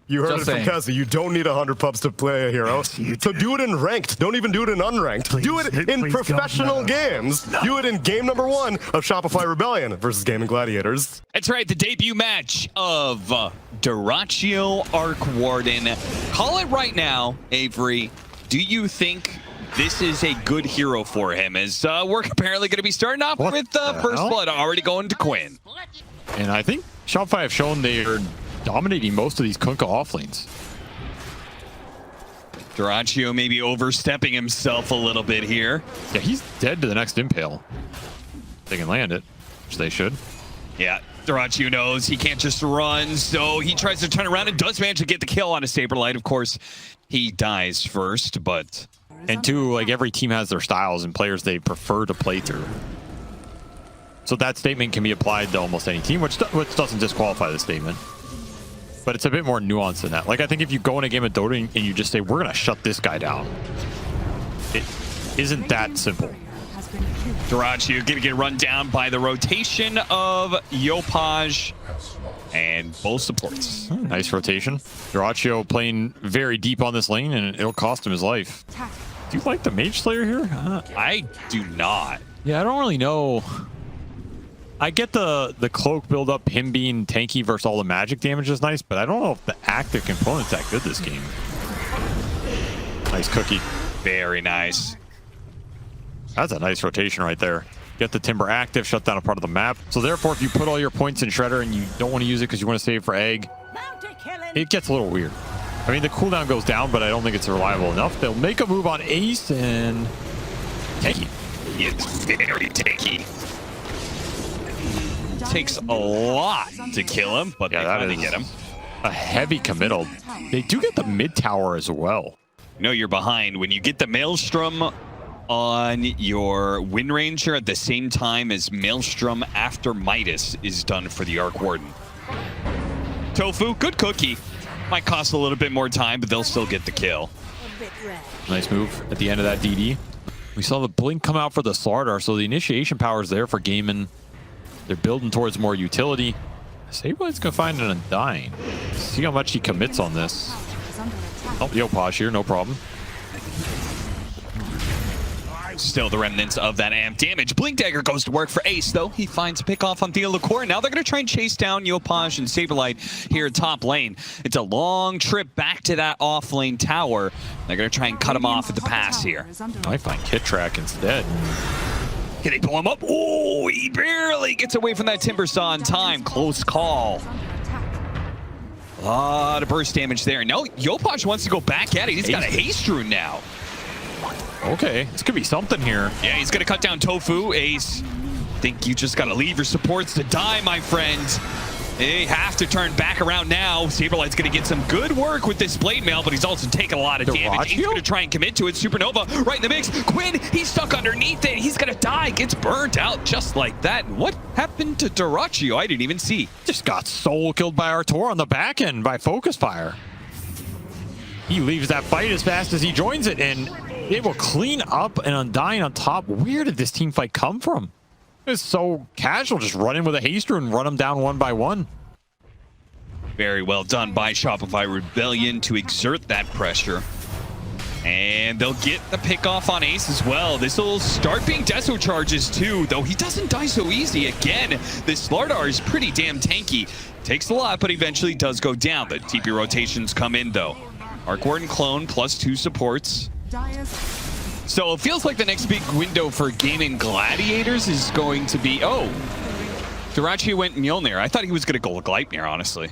You heard Just it from Keza. You don't need 100 pubs to play a hero. So do it in ranked. Don't even do it in unranked. Do it in professional games. Do it in game number 1 of Shopify Rebellion versus Gaimin Gladiators. That's right, the debut match of dyrachyo Arc Warden. Call it right now, Avery. Do you think this is a good hero for him? As we're apparently going to be starting off with First Blood already going to Quinn. And I think Shopify have shown they're dominating most of these Kunkka offlanes. Dyrachyo maybe overstepping himself a little bit here. Yeah, he's dead to the next impale. They can land it, which they should. Yeah, Dyrachyo knows he can't just run, so he tries to turn around and does manage to get the kill on a SabeRLight. Of course, he dies first, but... And two, like every team has their styles and players they prefer to play through. So that statement can be applied to almost any team, which doesn't disqualify the statement. But it's a bit more nuanced than that. Like, I think if you go in a game of Dota and you just say, we're going to shut this guy down, it isn't that simple. Dyrachyo going to get run down by the rotation of Yopaj and both supports. Nice rotation. Dyrachyo playing very deep on this lane, and it'll cost him his life. Do you like the Mage Slayer here? I do not. Yeah, I don't really know. I get the cloak build up, him being tanky versus all the magic damage is nice, but I don't know if the active component's that good this game. Nice cookie. Very nice. That's a nice rotation right there. Get the Timber active, shut down a part of the map. So therefore, if you put all your points in Shredder and you don't want to use it because you want to save for egg, it gets a little weird. I mean, the cooldown goes down, but I don't think it's reliable enough. They'll make a move on Ace and... Tanky. It's very tanky. Takes a lot to kill him, but they finally get him. A heavy committal. They do get the mid tower as well. You know you're behind when you get the Maelstrom on your Wind Ranger at the same time as Maelstrom after Midas is done for the Arc Warden. tOfu, good cookie. Might cost a little bit more time, but they'll still get the kill. Nice move at the end of that DD. We saw the blink come out for the Slardar, so the initiation power is there for Gaimin. They're building towards more utility. SabeRLight's gonna find an Undying. See how much he commits on this. Oh, Yopaj here, no problem. Still the remnants of that amp damage. Blink Dagger goes to work for Ace, though. He finds a pick off on Thiolicor. Now they're going to try and chase down Yopaj and SabeRLight here at top lane. It's a long trip back to that off lane tower. They're going to try and cut him off at the pass here. I find Kitrak instead. Can they pull him up? Oh, he barely gets away from that Timber Saw in time. Close call. A lot of burst damage there. No, Yopaj wants to go back at it. He's got a haste rune now. Okay, this could be something here. Yeah, he's gonna cut down tOfu. Ace, think you just gotta leave your supports to die, my friend. They have to turn back around now. SabeRLight's gonna get some good work with this Blade Mail, but he's also taking a lot of damage. He's gonna try and commit to it. Supernova right in the mix. Quinn, he's stuck underneath it. He's gonna die, gets burnt out just like that. What happened to Dyrachyo? I didn't even see. Just got soul killed by Artur on the back end by Focus Fire. He leaves that fight as fast as he joins it, and they will clean up an Undying on top. Where did this team fight come from? It's so casual, just run in with a haste rune and run them down one by one. Very well done by Shopify Rebellion to exert that pressure. And they'll get the pick off on Ace as well. This will start being Deso charges too, though he doesn't die so easy. Again, this Slardar is pretty damn tanky. Takes a lot, but eventually does go down. The TP rotations come in though. Arc Warden clone plus 2 supports. So it feels like the next big window for Gaimin Gladiators is going to be... Oh, Dyrachyo went Mjolnir. I thought he was going to go Gleipnir, honestly.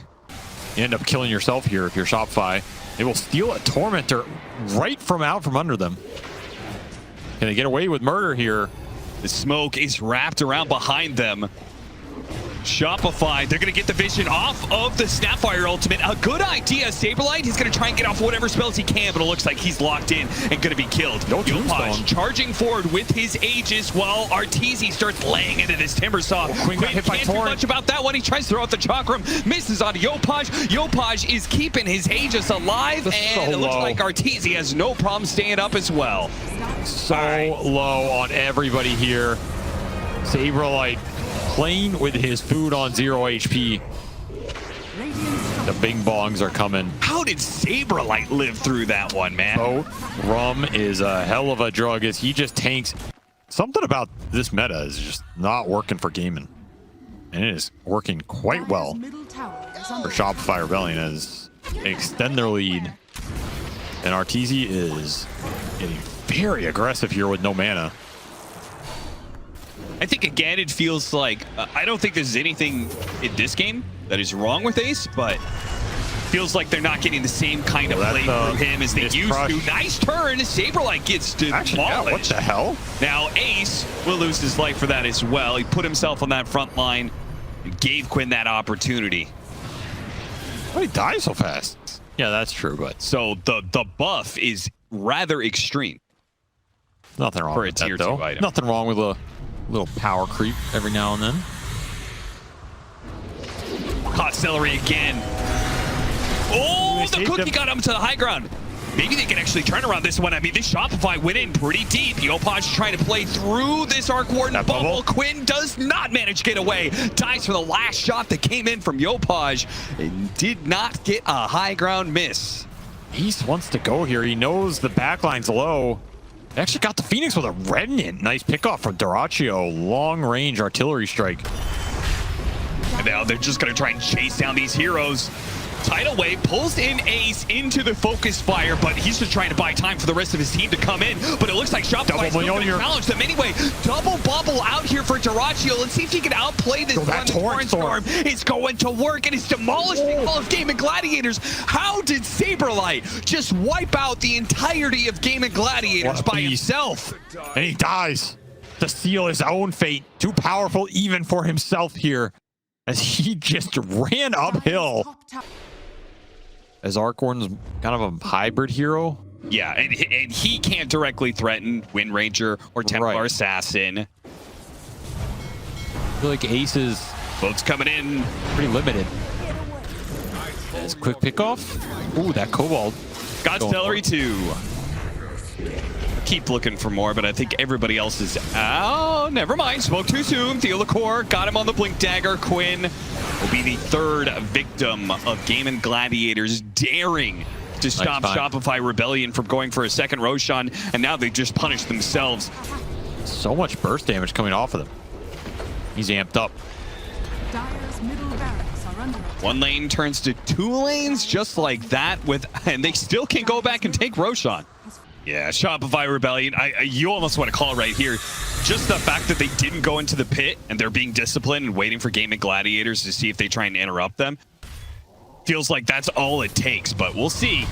You end up killing yourself here if you're Shopify. They will steal a Tormentor right from out from under them. Can they get away with murder here? The smoke is wrapped around behind them. Shopify, they're going to get the vision off of the Snapfire ultimate. A good idea. SabeRLight, he's going to try and get off whatever spells he can, but it looks like he's locked in and going to be killed. No Yopaj charging forward with his Aegis while Arteezy starts laying into this Timber Saw. Quinn got hit by can't do much about that one. He tries to throw out the Chakram, misses on Yopaj. Yopaj is keeping his Aegis alive, and it looks like Arteezy has no problem staying up as well. So low on everybody here. SabeRLight playing with his food on 0 HP. The bing bongs are coming. How did SabeRLight live through that one, man? Oh, rum is a hell of a drug as he just tanks. Something about this meta is just not working for Gaimin. And it is working quite well for Shopify Rebellion as they extend their lead. And Arteezy is getting very aggressive here with no mana. I think, again, it feels like... I don't think there's anything in this game that is wrong with Ace, but feels like they're not getting the same kind of play from him as they used to. Nice turn. SabeRLight gets demolished. Yeah, what the hell? Now, Ace will lose his life for that as well. He put himself on that front line and gave Quinn that opportunity. Why did he die so fast? Yeah, that's true, but... So the buff is rather extreme. Nothing wrong for with a tier that, though. 2 item. Nothing wrong with a little power creep every now and then. Caught Seleri again. Oh, the cookie got him to the high ground. Maybe they can actually turn around this one. I mean, this Shopify went in pretty deep. Yopaj trying to play through this Arc Warden bubble. Quinn does not manage to get away. Dies for the last shot that came in from Yopaj and did not get a high ground miss. Ace wants to go here. He knows the backline's low. They actually got the Phoenix with a Revenant. Nice pickoff from dyrachyo. Long-range artillery strike. And now they're just going to try and chase down these heroes. Tidal Wave pulls in Ace into the focus fire, but he's just trying to buy time for the rest of his team to come in. But it looks like Shopify's going to challenge them anyway. Double bubble out here for dyrachyo. Let's see if he can outplay this one. Torrent Storm. It's going to work, and it's demolishing all of Gaimin Gladiators. How did SabeRLight just wipe out the entirety of Gaimin Gladiators by himself? And he dies to seal his own fate. Too powerful even for himself here, as he just ran uphill. As Arc Warden's kind of a hybrid hero. Yeah, and he can't directly threaten Wind Ranger or Templar Assassin. I feel like Ace's boats coming in pretty limited. As quick pickoff. Ooh, that Cobalt. Got Seleri too. Keep looking for more, but I think everybody else is... Oh, never mind. Spoke too soon. Thiolicor got him on the Blink Dagger. Quinn will be the third victim of Gaimin Gladiators daring to stop Shopify Rebellion from going for a second Roshan, and now they just punished themselves. So much burst damage coming off of them. He's amped up. One lane turns to 2 lanes just like that, and they still can go back and take Roshan. Yeah, Shopify Rebellion, you almost want to call it right here. Just the fact that they didn't go into the pit and they're being disciplined and waiting for Gaimin Gladiators to see if they try and interrupt them. Feels like that's all it takes, but we'll see.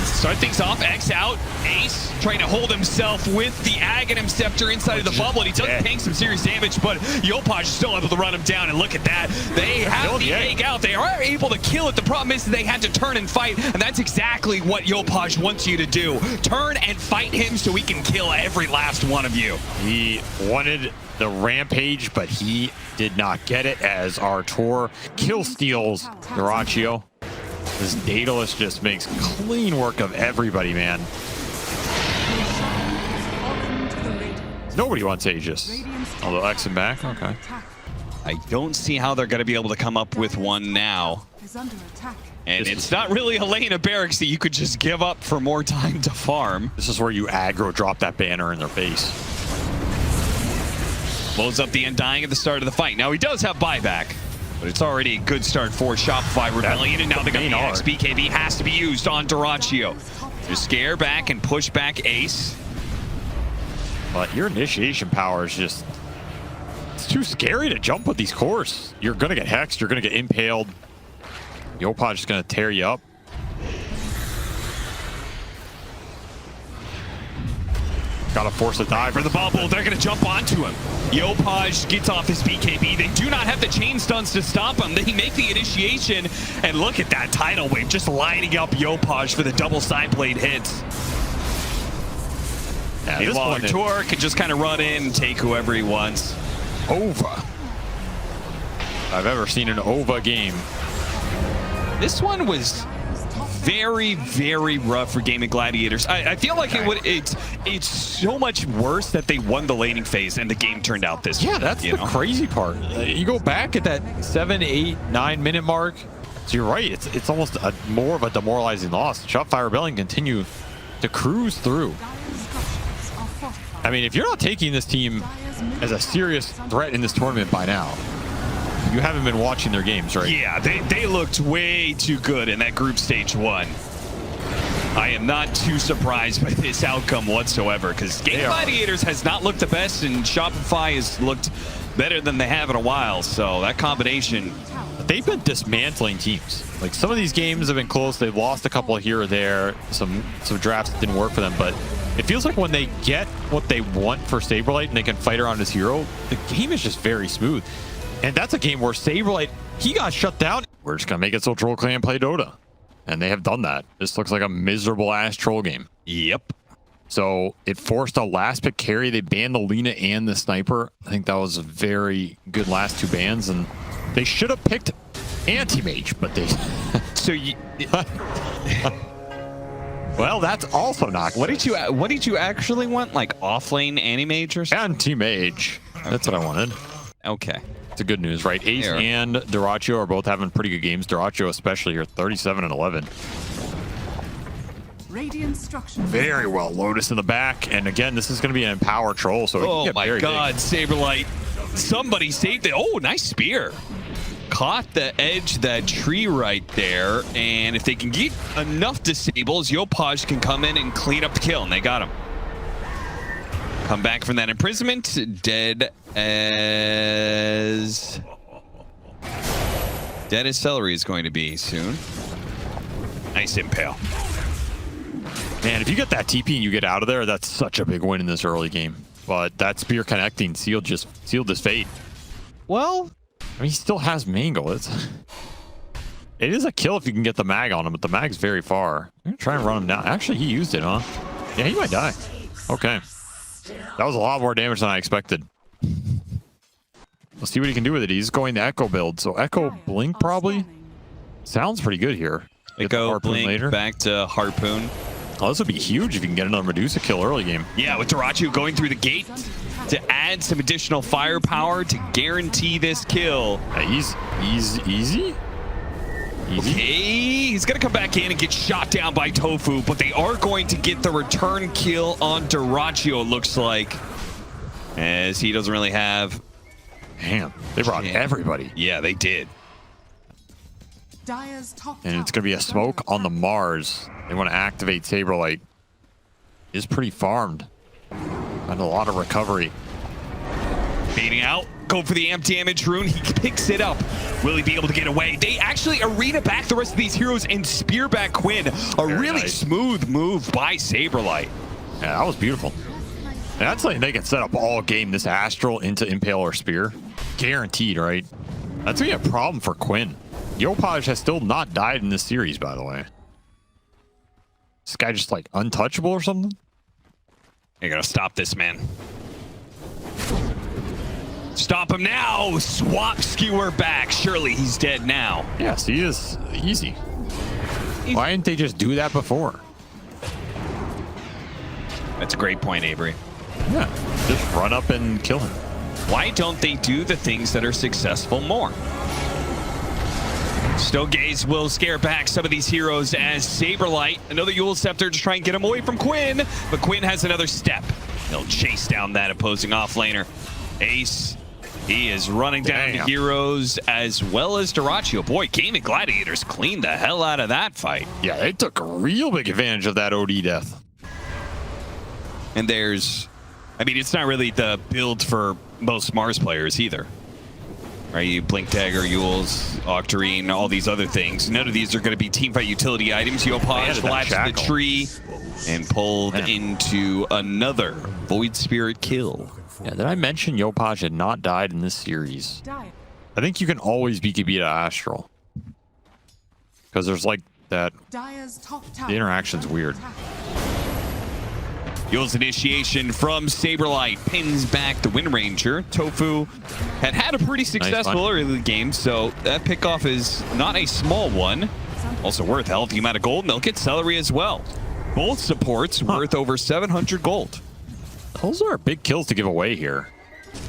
Start things off, X out. Ace trying to hold himself with the Aghanim Scepter inside of the bubble, and he does take some serious damage, but Yopaj is still able to run him down, and look at that. They have the egg out. They are able to kill it. The problem is they had to turn and fight, and that's exactly what Yopaj wants you to do. Turn and fight him so he can kill every last one of you. He wanted the rampage, but he did not get it as Artur kill steals dyrachyo. This Daedalus just makes clean work of everybody, man. Nobody wants Aegis. Although X and back, okay. I don't see how they're going to be able to come up with one now. And it's not really a lane of barracks that you could just give up for more time to farm. This is where you aggro drop that banner in their face. Blows up the Undying at the start of the fight. Now he does have buyback, but it's already a good start for Shopify Rebellion, and now they got the X. BKB has to be used on dyrachyo to scare back and push back Ace. But your initiation power is just... It's too scary to jump with these cores. You're going to get hexed. You're going to get impaled. Yopaj is going to tear you up. Gotta force a dive for the bubble. They're gonna jump onto him. Yopaj gets off his BKB. They do not have the chain stuns to stop him. They make the initiation, and look at that tidal wave just lining up Yopaj for the double side blade hits. Yeah, meanwhile, Artur can just kind of run in and take whoever he wants. Ova. I've ever seen an Ova game. This one was very, very rough for Gaimin Gladiators. I feel like it's so much worse that they won the laning phase and the game turned out this way. Yeah, that's the crazy part. You go back at that 7, 8, 9 minute mark, So you're right. It's almost more of a demoralizing loss. Shopify Rebellion continue to cruise through. I mean, if you're not taking this team as a serious threat in this tournament by now, you haven't been watching their games, right? Yeah, they looked way too good in that group stage 1. I am not too surprised by this outcome whatsoever, because Gaimin Gladiators has not looked the best, and Shopify has looked better than they have in a while. So that combination, they've been dismantling teams. Like, some of these games have been close. They've lost a couple here or there. Some drafts didn't work for them, but it feels like when they get what they want for SabeRLight and they can fight around his hero, the game is just very smooth. And that's a game where SabeRLight, he got shut down. We're just gonna make it so Troll Clan play Dota. And they have done that. This looks like a miserable ass troll game. Yep. So it forced a last pick carry. They banned the Lina and the Sniper. I think that was a very good last 2 bans, and they should have picked Anti-Mage, but they... So you... Well, that's also not What did you actually want? Like offlane Anti-Mage or something? Anti-Mage. That's what I wanted. Okay. It's a good news, right? Ace and dyrachyo are both having pretty good games. Dyrachyo especially here, 37 and 11. Radiant structure. Very well. Lotus in the back. And again, this is going to be an empower troll. So Oh my god, SabeRLight. Somebody saved it. Oh, nice spear. Caught the edge of that tree right there. And if they can get enough disables, Yopaj can come in and clean up the kill. And they got him. Come back from that imprisonment. Dead as Seleri is going to be soon. Nice impale. Man, if you get that TP and you get out of there, that's such a big win in this early game. But that spear connecting sealed his fate. Well, I mean, he still has Mangle. It is a kill if you can get the mag on him, but the mag's very far. I'm gonna try and run him down. Actually, he used it, huh? Yeah, he might die. Okay. That was a lot more damage than I expected. Let's see what he can do with it. He's going to Echo build. So Echo Blink probably sounds pretty good here. Echo Blink later. Back to Harpoon. Oh, this would be huge if you can get another Medusa kill early game. Yeah, with dyrachyo going through the gate to add some additional firepower to guarantee this kill. He's easy. Okay, he's gonna come back in and get shot down by tOfu, but they are going to get the return kill on dyrachyo, it looks like, as he doesn't really have... Damn, they brought everybody. Yeah, they did. And it's gonna be a smoke on the Mars. They want to activate SabeRLight. Is pretty farmed. And a lot of recovery. Baiting out. Go for the amp damage rune. He picks it up. Will he be able to get away? They actually arena back the rest of these heroes and spear back Quinn. A really smooth move by SabeRLight. Yeah, that was beautiful. And that's something they can set up all game, this Astral into Impale or Spear. Guaranteed, right? That's gonna be a problem for Quinn. Yopaj has still not died in this series, by the way. This guy just like untouchable or something? You're gonna stop this man. Stop him now! Swap skewer back. Surely he's dead now. Yes, he is easy. Why didn't they just do that before? That's a great point, Avery. Yeah, just run up and kill him. Why don't they do the things that are successful more? Stogaze will scare back some of these heroes as SabeRLight, another Yule Scepter to try and get him away from Quinn, but Quinn has another step. He'll chase down that opposing offlaner. Ace, he is running down the heroes as well as dyrachyo. Boy, Gaimin Gladiators cleaned the hell out of that fight. Yeah, they took a real big advantage of that OD death. And there's, I mean, it's not really the build for most Mars players either. Right, you Blink Dagger, Yules, Octarine, all these other things. None of these are going to be teamfight utility items. Yopaj flashed the tree and pulled into another Void Spirit kill. Yeah, did I mention Yopaj had not died in this series? I think you can always BKB to Astral. Because there's like that... The interaction's weird. Yule's initiation from SabeRLight pins back the Wind Ranger. tOfu had a pretty successful early game, so that pickoff is not a small one. Also worth a healthy amount of gold, and they'll get Seleri as well. Both supports worth over 700 gold. Those are big kills to give away here.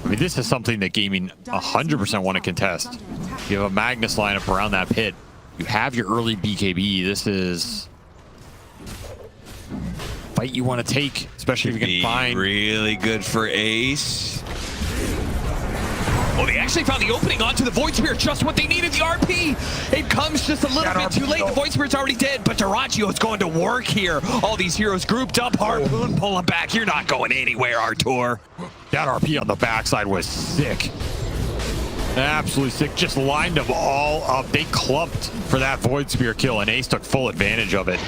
I mean, this is something that Gaimin 100% want to contest. You have a Magnus lineup around that pit. You have your early BKB. This is fight you want to take, especially if you can find. Really good for Ace. Oh, they actually found the opening onto the Void Spear, just what they needed, the RP. It comes just a little bit too late. The Void Spear's already dead, but dyrachyo is going to work here. All these heroes grouped up, Harpoon pulling back. You're not going anywhere, Artur. That RP on the backside was sick. Absolutely sick. Just lined them all up. They clumped for that Void Spear kill, and Ace took full advantage of it.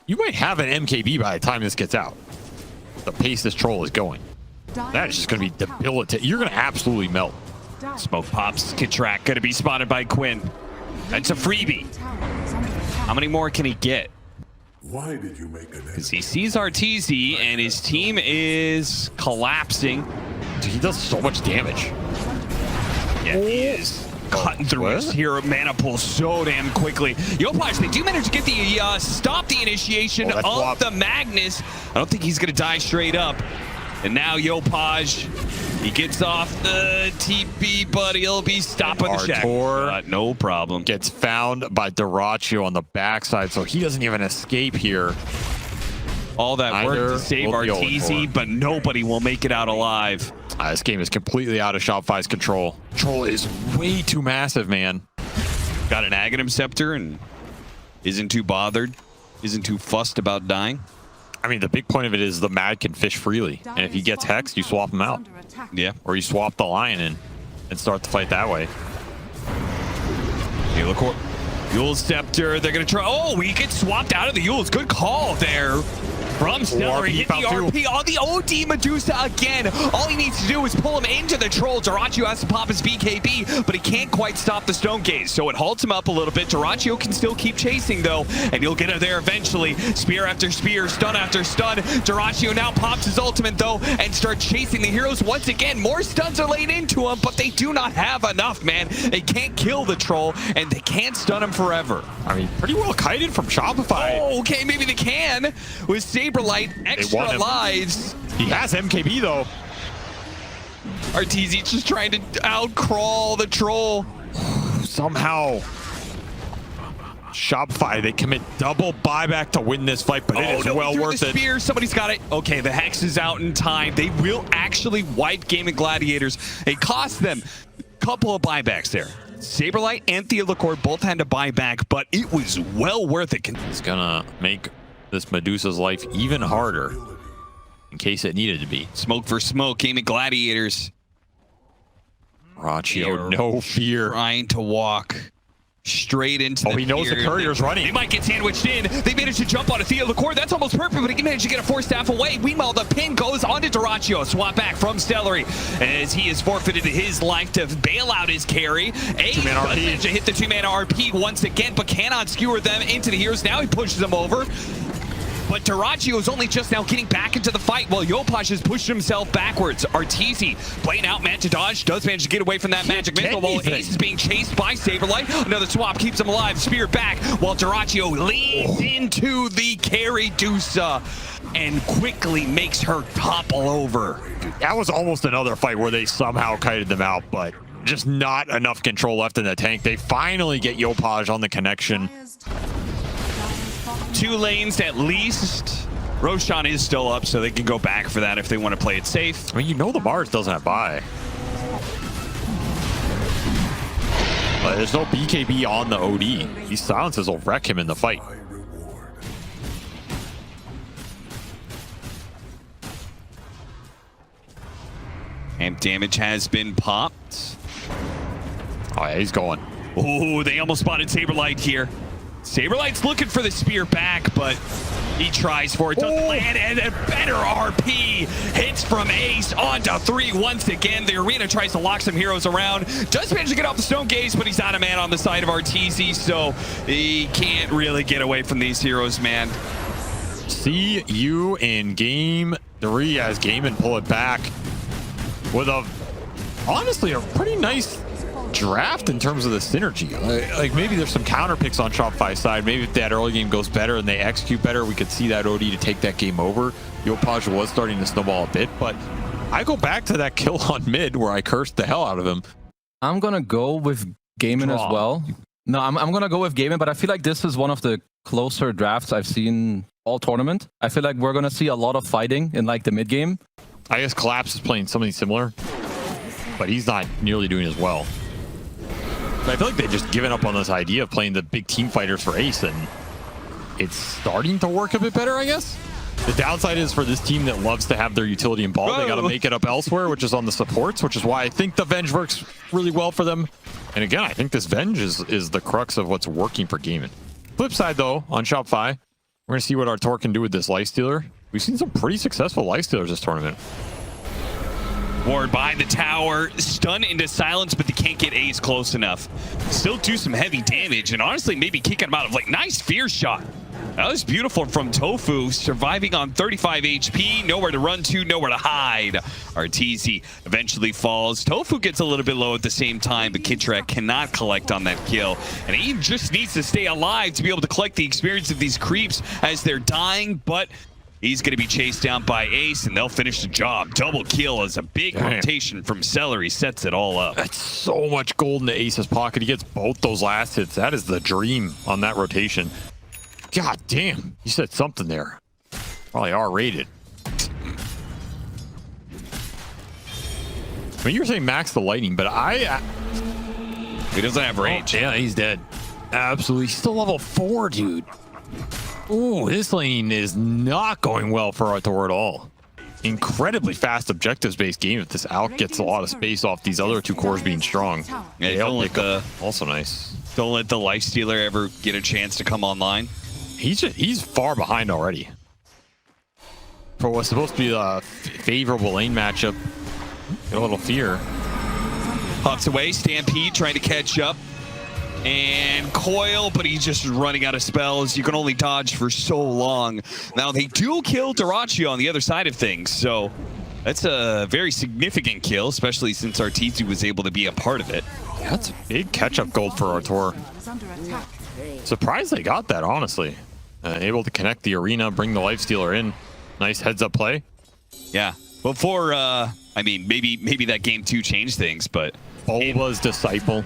You might have an MKB by the time this gets out. The pace this troll is going. That is just going to be debilitating. You're going to absolutely melt. Smoke pops. Kitrak going to be spotted by Quinn. That's a freebie. How many more can he get? Why did you make an Because he sees Arteezy and his team is collapsing. Dude, he does so much damage. Yeah, he is cutting through his hero mana pool so damn quickly. Yopaj, they do manage to get the stop the initiation of the Magnus. I don't think he's going to die straight up. And now Yopaj, he gets off the TP, but he'll be stopping the shack. No problem. Gets found by dyrachyo on the backside, so he doesn't even escape here. All that work to save Arteezy, but nobody will make it out alive. This game is completely out of Shopify's control. Troll is way too massive, man. Got an Aghanim Scepter and isn't too bothered, isn't too fussed about dying. I mean, the big point of it is the Mad can fish freely. And if he gets hexed, you swap him out. Yeah. Or you swap the lion in and start the fight that way. Thiolicor. Yule Scepter, they're going to try. Oh, he gets swapped out of the Yules. Good call there from Seleri. Hit the RP on the OD Medusa again. All he needs to do is pull him into the troll. Dyrachyo has to pop his BKB, but he can't quite stop the Stone Gaze, so it halts him up a little bit. Dyrachyo can still keep chasing, though, and he'll get it there eventually. Spear after spear, stun after stun. Dyrachyo now pops his ultimate, though, and starts chasing the heroes once again. More stuns are laid into him, but they do not have enough, man. They can't kill the troll, and they can't stun him forever. I mean, pretty well kited from Shopify. Oh, okay, maybe they can. With SabeRLight, extra lives. He has MKB, though. Arteezy just trying to outcrawl the troll. Somehow, Shopify, they commit double buyback to win this fight, but it is well worth it. Spear, somebody's got it. Okay, the Hex is out in time. They will actually wipe Gaimin Gladiators. It cost them a couple of buybacks there. SabeRLight and Thiolicor both had to buy back, but it was well worth it. It's gonna make this Medusa's life even harder in case it needed to be. Smoke for smoke, Gaimin Gladiators. Dyrachyo, no fear. Trying to walk straight into the he knows the courier's running. They might get sandwiched in. They managed to jump on a Thiolicor. That's almost perfect, but he managed to get a force staff away. Meanwhile, the pin goes onto Dyrachyo. Swap back from Seleri as he has forfeited his life to bail out his carry. Ace does manage to hit the 2-mana RP once again, but cannot skewer them into the heroes. Now he pushes them over. But Dyrachyo is only just now getting back into the fight while Yopaj has pushed himself backwards. Arteezy playing out man to dodge, does manage to get away from that magic missile while Ace is being chased by SabeRLight. Another swap keeps him alive, spear back while Dyrachyo leads into the carry Dusa and quickly makes her topple over. That was almost another fight where they somehow kited them out, but just not enough control left in the tank. They finally get Yopaj on the connection. 2 lanes at least. Roshan is still up, so they can go back for that if they want to play it safe. I mean, you know the Mars doesn't have buy. But there's no BKB on the OD. These silences will wreck him in the fight. And damage has been popped. Oh, yeah, he's going. Oh, they almost spotted SabeRLight here. SabeRLight's looking for the spear back, but he tries for it. Doesn't land, and a better RP hits from Ace onto 3 once again. The arena tries to lock some heroes around. Does manage to get off the Stone Gaze, but he's out of man on the side of Arteezy, so he can't really get away from these heroes, man. See you in game 3 as Gaimin pull it back with honestly a pretty nice draft in terms of the synergy. Like maybe there's some counter picks on Shopify's side. Maybe if that early game goes better and they execute better, we could see that OD to take that game over. Yopaj was starting to snowball a bit, but I go back to that kill on mid where I cursed the hell out of him. I'm gonna go with Gaimin as well. No, I'm gonna go with Gaimin, but I feel like this is one of the closer drafts I've seen all tournament. I feel like we're gonna see a lot of fighting in like the mid game. I guess Collapse is playing something similar, but he's not nearly doing as well. But I feel like they've just given up on this idea of playing the big team fighters for Ace, and it's starting to work a bit better, I guess. The downside is for this team that loves to have their utility in ball, they got to make it up elsewhere, which is on the supports, which is why I think the Venge works really well for them. And again, I think this Venge is the crux of what's working for Gaimin. Flip side, though, on Shopify, we're going to see what Arteezy can do with this Lifestealer. We've seen some pretty successful Lifestealers this tournament. Ward by the tower, stun into silence, but they can't get Ace close enough. Still do some heavy damage, and honestly, maybe kicking him out of like nice fear shot. That was beautiful from tOfu, surviving on 35 HP, nowhere to run to, nowhere to hide. Arteezy eventually falls. tOfu gets a little bit low at the same time, but Kitrak cannot collect on that kill. And he just needs to stay alive to be able to collect the experience of these creeps as they're dying, but he's going to be chased down by Ace, and they'll finish the job. Double kill as a big rotation from Seleri sets it all up. That's so much gold in the Ace's pocket. He gets both those last hits. That is the dream on that rotation. God damn, you said something there. Probably R-rated. I mean, you're saying max the lightning, but He doesn't have range. Oh, yeah, he's dead. Absolutely. He's still level 4, dude. Ooh, this lane is not going well for Arteezy at all. Incredibly fast objectives-based game if this Alk gets a lot of space off these other two cores being strong. Yeah, also nice. Don't let the Lifestealer ever get a chance to come online. He's far behind already. For what's supposed to be a favorable lane matchup. Get a little fear. Pops away, Stampede trying to catch up. And Coil, but he's just running out of spells. You can only dodge for so long. Now they do kill dyrachyo on the other side of things, so that's a very significant kill, especially since Arteezy was able to be a part of it. Yeah, that's a big catch-up gold for Arteezy. Surprised they got that, honestly. Able to connect the arena, bring the Lifestealer in. Nice heads-up play. Yeah. Before, I mean, maybe that game 2 changed things, but Bulba's Disciple.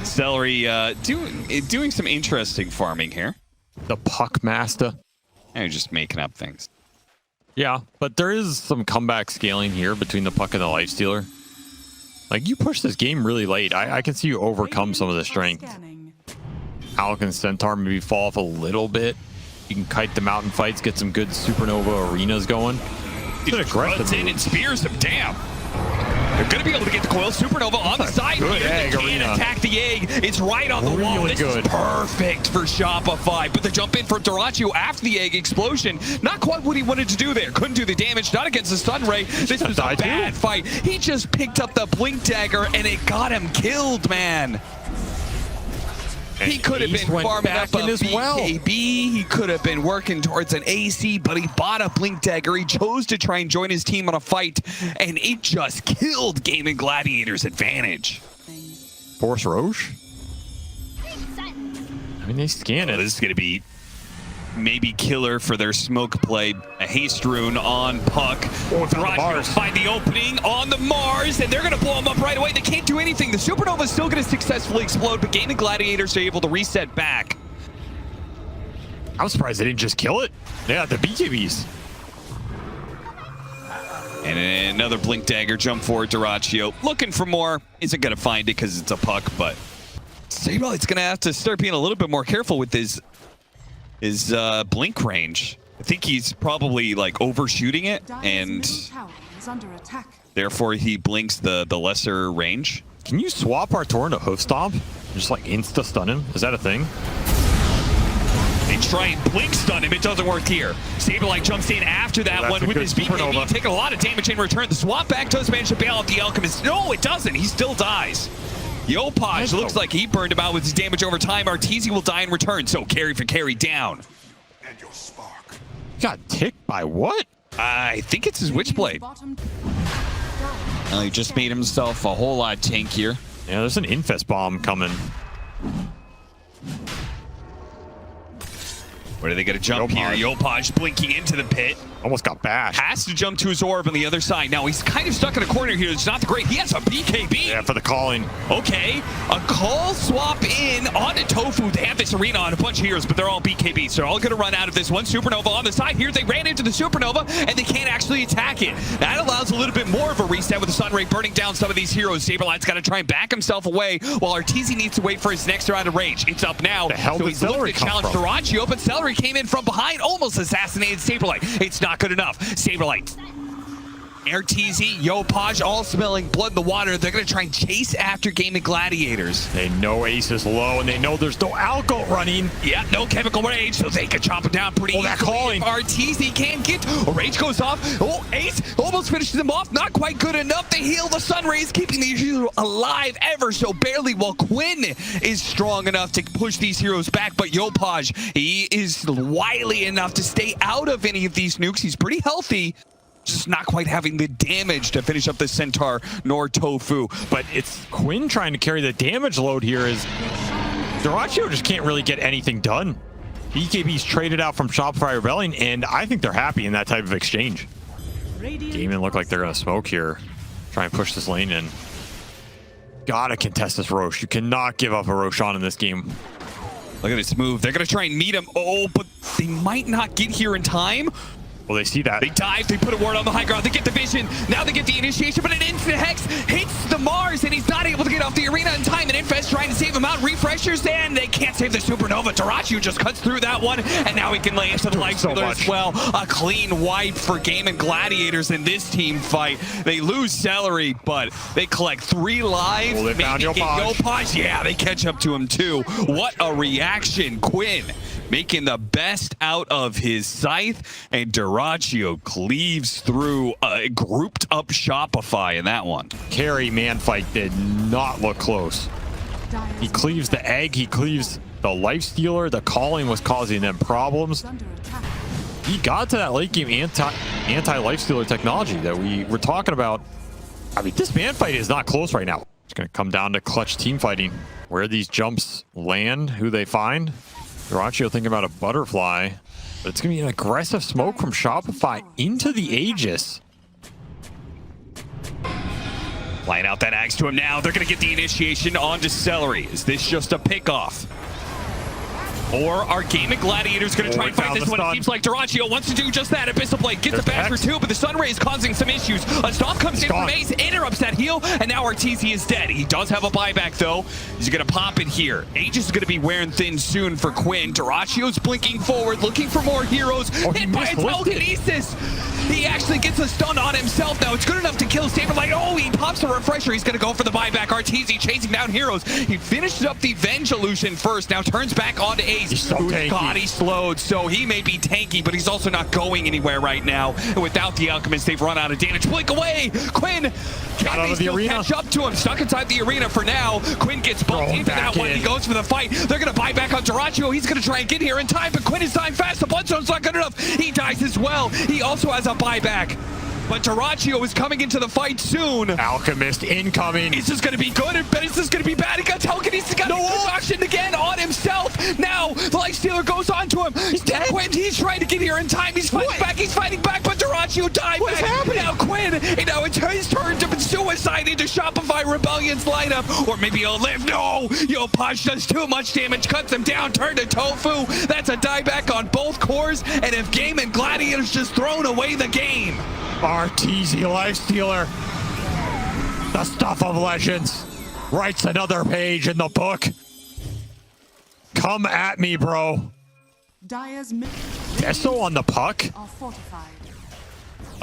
Seleri doing some interesting farming here. The Puck Master. And just making up things. Yeah, but there is some comeback scaling here between the Puck and the Lifestealer. Like, you push this game really late. I can see you overcome some of the strength. Alk and Centaur maybe fall off a little bit. You can kite them out in fights, get some good Supernova arenas going. He runs in and spears him. Damn. They're going to be able to get the Coil Supernova on the side here. They can't attack the egg. It's right on the wall. This is perfect for Shopify. But they jump in for dyrachyo after the egg explosion. Not quite what he wanted to do there. Couldn't do the damage. Not against the stun ray. This was a bad fight. He just picked up the blink dagger and it got him killed, man. He could have been farming up a BKB. He could have been working towards an AC, but he bought a Blink Dagger. He chose to try and join his team on a fight, and it just killed Gaimin Gladiators' advantage. Force Roche? I mean, they scan it. This is going to be maybe killer for their smoke play. A haste rune on Puck. dyrachyo find the opening on the Mars, and they're going to blow him up right away. They can't do anything. The Supernova is still going to successfully explode, but Gaimin Gladiators are able to reset back. I'm surprised they didn't just kill it. Yeah, the BKBs. And another Blink Dagger jump forward dyrachyo. Looking for more. Isn't going to find it because it's a Puck, but SabeRLight's going to have to start being a little bit more careful with his blink range. I think he's probably like overshooting it, and therefore he blinks the lesser range. Can you swap Arteezy into Hoof Stomp? Just like insta stun him? Is that a thing? They try and blink stun him. It doesn't work here. SabeRLight jumps in after that one with his BKB, taking a lot of damage in return. The swap back does manage to bail out the Alchemist. No, it doesn't. He still dies. Yopaj looks like he burned him out with his damage over time. Arteezy will die in return, so carry for carry down. And your spark. Got ticked by what? I think it's his Witchblade. He just made himself a whole lot tankier. Yeah, there's an Infest Bomb coming. Where are they going to jump here? Yopaj blinking into the pit. Almost got bashed. Has to jump to his orb on the other side. Now he's kind of stuck in a corner here. It's not the great. He has a BKB. Yeah, for the calling. Okay, a call swap in onto tOfu. They have this arena on a bunch of heroes, but they're all BKBs. They're all going to run out of this one supernova on the side here. They ran into the supernova, and they can't actually attack it. That allows a little bit more of a reset with the Sunray burning down some of these heroes. SabeRLight's got to try and back himself away, while Arteezy needs to wait for his next round of rage. It's up now. The hell so did he's looking Seleri to come challenge from? dyrachyo, but Seleri came in from behind, almost assassinated SabeRLight. It's not good enough. SabeRLight, Arteezy, Yopaj, all smelling blood in the water. They're going to try and chase after Gaimin Gladiators. They know Ace is low, and they know there's no algo running. Yeah, no chemical rage, so they can chop him down pretty easily. That calling. Arteezy can't get. Rage goes off. Oh, Ace almost finishes him off. Not quite good enough. They heal the sun rays, keeping the hero alive ever so barely, while Quinn is strong enough to push these heroes back. But Yopaj, he is wily enough to stay out of any of these nukes. He's pretty healthy. Just not quite having the damage to finish up the Centaur nor tOfu. But it's Quinn trying to carry the damage load here. Is dyrachyo just can't really get anything done. BKB's traded out from Shopify Rebellion, and I think they're happy in that type of exchange. Gaimin look like they're going to smoke here. Try and push this lane in. Gotta contest this Rosh. You cannot give up a Roshan in this game. Look at this move. They're going to try and meet him. Oh, but they might not get here in time. Well, they see that. They dive, they put a ward on the high ground, they get the vision, now they get the initiation, but an instant hex hits the Mars, and he's not able to get off the arena in time, and Infest trying to save him out, refreshers, and they can't save the supernova. dyrachyo just cuts through that one, and now he can lay into the life stealer as well. A clean wipe for Gaimin Gladiators in this team fight. They lose Seleri, but they collect 3 lives. Well, they found Yopaj. Yeah, they catch up to him too. What a reaction. Quinn making the best out of his scythe, and dyrachyo cleaves through a grouped up Shopify in that one. Carry man fight did not look close. He cleaves the egg, he cleaves the life stealer. The calling was causing them problems. He got to that late game anti life stealer technology that we were talking about. I mean, this man fight is not close right now. It's going to come down to clutch team fighting. Where these jumps land, who they find. dyrachyo thinking about a butterfly, but it's going to be an aggressive smoke from Shopify into the Aegis. Line out that axe to him now. They're going to get the initiation onto Seleri. Is this just a pickoff? Or are Gaimin Gladiators going to try and fight this one? It seems like dyrachyo wants to do just that. Abyssal Blade gets a bastard too, but the Sunray is causing some issues. A stomp comes in from Ace, interrupts that heal, and now Arteezy is dead. He does have a buyback though. He's going to pop it here. Aegis is going to be wearing thin soon for Quinn. dyrachyo's blinking forward, looking for more heroes. Hit by a telekinesis. He actually gets a stun on himself now. It's good enough to kill SabeRLight. Oh, he pops a refresher. He's going to go for the buyback. Arteezy chasing down heroes. He finishes up the Venge illusion first. Now turns back onto Ace. He's so tanky. Body slowed, so he may be tanky, but he's also not going anywhere right now. And without the Alchemist, they've run out of damage. Blink away! Quinn! Got out of the arena. Catch up to him, stuck inside the arena for now. Quinn gets bumped into that one. He goes for the fight. They're going to buy back on dyrachyo. He's going to try and get here in time, but Quinn is dying fast. The Bloodstone's not good enough. He dies as well. He also has a buyback. But dyrachyo is coming into the fight soon. Alchemist incoming. Is this going to be good? Is this going to be bad? He got telekinesis. Got auctioned again on himself. Now the life stealer goes on to him. He's dead. Quinn, he's trying to get here in time. He's fighting back. He's fighting back, but dyrachyo died. What's happening? Now Quinn, now it's his turn to suicide into Shopify Rebellion's lineup. Or maybe he'll live. No! Yopaj does too much damage. Cuts him down. Turn to tOfu. That's a dieback on both cores. And if Gaimin Gladiators just thrown away the game. Arteezy Lifestealer, the stuff of legends, writes another page in the book. Come at me, bro. Deso on the puck.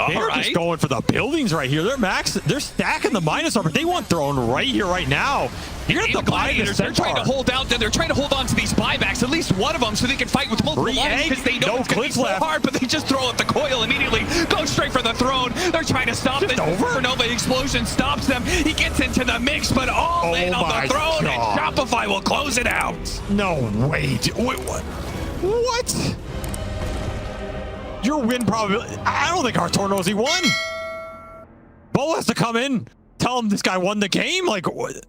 They're just going for the buildings right here. They're stacking the minus armor. They want thrown right here, right now. You're gonna have to buy this. They're trying to hold out. They're trying to hold on to these buybacks, at least one of them, so they can fight with multiple lines because they know it's gonna be so hard. But they just throw up the coil immediately, go straight for the throne. They're trying to stop this. Supernova explosion stops them. He gets into the mix, but all in on the throne, and Shopify will close it out. No way. Wait, what? What? Your win probability. I don't think Artur knows he won. Bo has to come in, tell him this guy won the game. Like, what?